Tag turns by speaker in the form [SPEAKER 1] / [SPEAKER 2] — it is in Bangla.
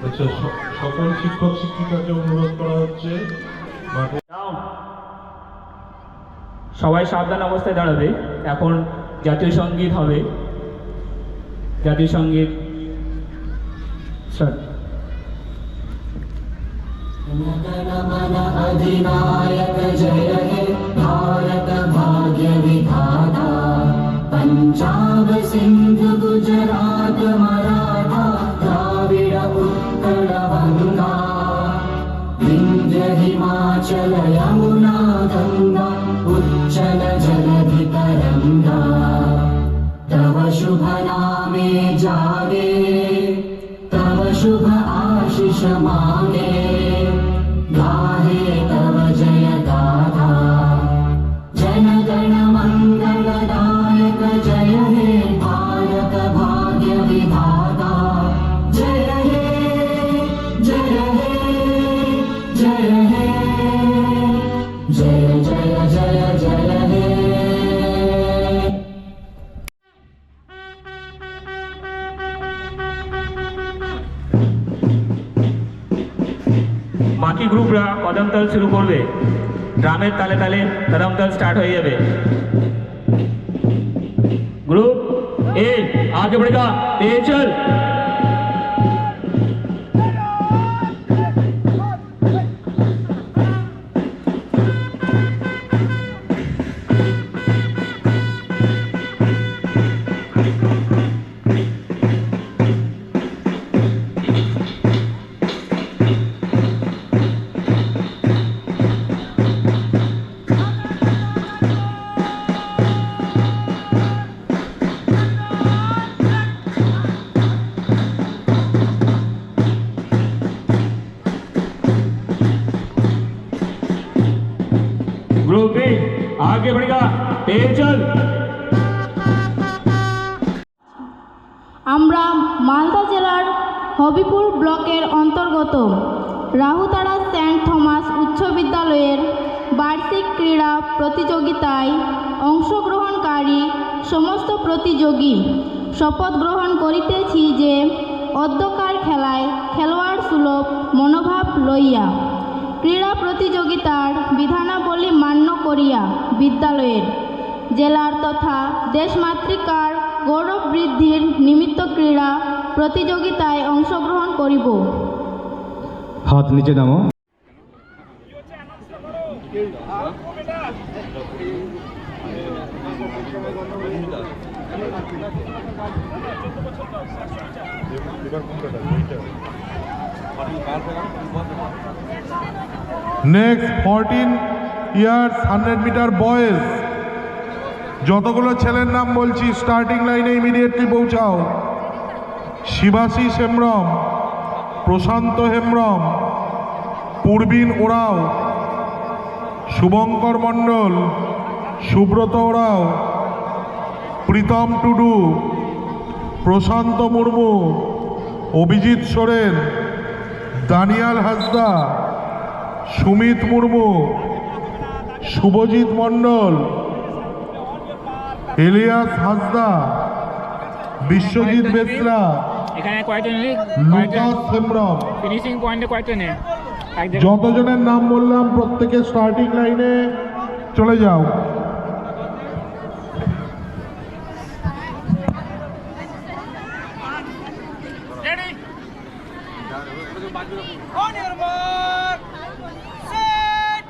[SPEAKER 1] আচ্ছা, সকল শিক্ষক শিক্ষিকাকে অনুরোধ করা হচ্ছে মাঠে।
[SPEAKER 2] সবাই সাবধান অবস্থায় দাঁড়াবে। এখন জাতীয় সঙ্গীত হবে। জাতীয় সঙ্গীত স্টার্ট।
[SPEAKER 3] अधिनायक जय हे भारत भाग्य विधाता पंजाब सिंध गुजरात मराठा द्राविड उत्कल गंगा विंध्य हिमाचल यमुना गंगा उच्चल जलधि तरंगा तव शुभ नामे जागे तव शुभ आशीष मांगे गाहे तव जय गाथा जन गण मंगलदायक जय हे भारत भाग्य विधाता जय हे जय हे जय हे जय जय जय जय हे।
[SPEAKER 2] বাকি গ্রুপরা কদম তাল শুরু করবে। ড্রামের তালে তালে কদম তাল স্টার্ট হয়ে যাবে। গ্রুপ ए आगे बढ़ेगा, तेज चल। ग्रुप बी आगे बढ़ेगा, तेज चल।
[SPEAKER 4] আমরা মালদা জেলার হবিপুর ব্লকের অন্তর্গত রাহুতারা সেন্ট থমাস উচ্চ বিদ্যালয়ের বার্ষিক ক্রীড়া প্রতিযোগিতায় অংশগ্রহণকারী সমস্ত প্রতিযোগী শপথ গ্রহণ করিতেছি যে অদ্যকার খেলায় খেলোয়াড় সুলভ মনোভাব লইয়া ক্রীড়া প্রতিযোগিতার বিধানাবলী মান্য করিয়া বিদ্যালয়ের জেলার তথা দেশমাতৃকার গৌরব বৃদ্ধির নিমিত্ত ক্রীড়া প্রতিযোগিতায় অংশগ্রহণ করিব।
[SPEAKER 5] হাত নিচে নামো।
[SPEAKER 1] নেক্সট 14 ইয়ার্স 100 মিটার বয়েজ, যতগুলো ছেলের নাম বলছি স্টার্টিং লাইনে ইমিডিয়েটলি পৌঁছাও। শিবাশিস হেমব্রম, প্রশান্ত হেমব্রম, পূর্বিন ওরাও, শুভঙ্কর মণ্ডল, সুব্রত ওরাও, প্রীতম টুডু, প্রশান্ত মুর্মু, অভিজিৎ সোরেন, দানিয়াল হাসদা, সুমিত মুর্মু, শুভজিৎ মণ্ডল, এলিয়াস হাসদা, বিশ্বজিৎ বেসরা,
[SPEAKER 2] এখানে কয়টা
[SPEAKER 1] লুকাস হেমব্রম।
[SPEAKER 2] ফিনিশিং পয়েন্টে কয়টা নেই?
[SPEAKER 1] যতজনের নাম বললাম প্রত্যেকে স্টার্টিং লাইনে চলে যাও।
[SPEAKER 6] On your mark, set,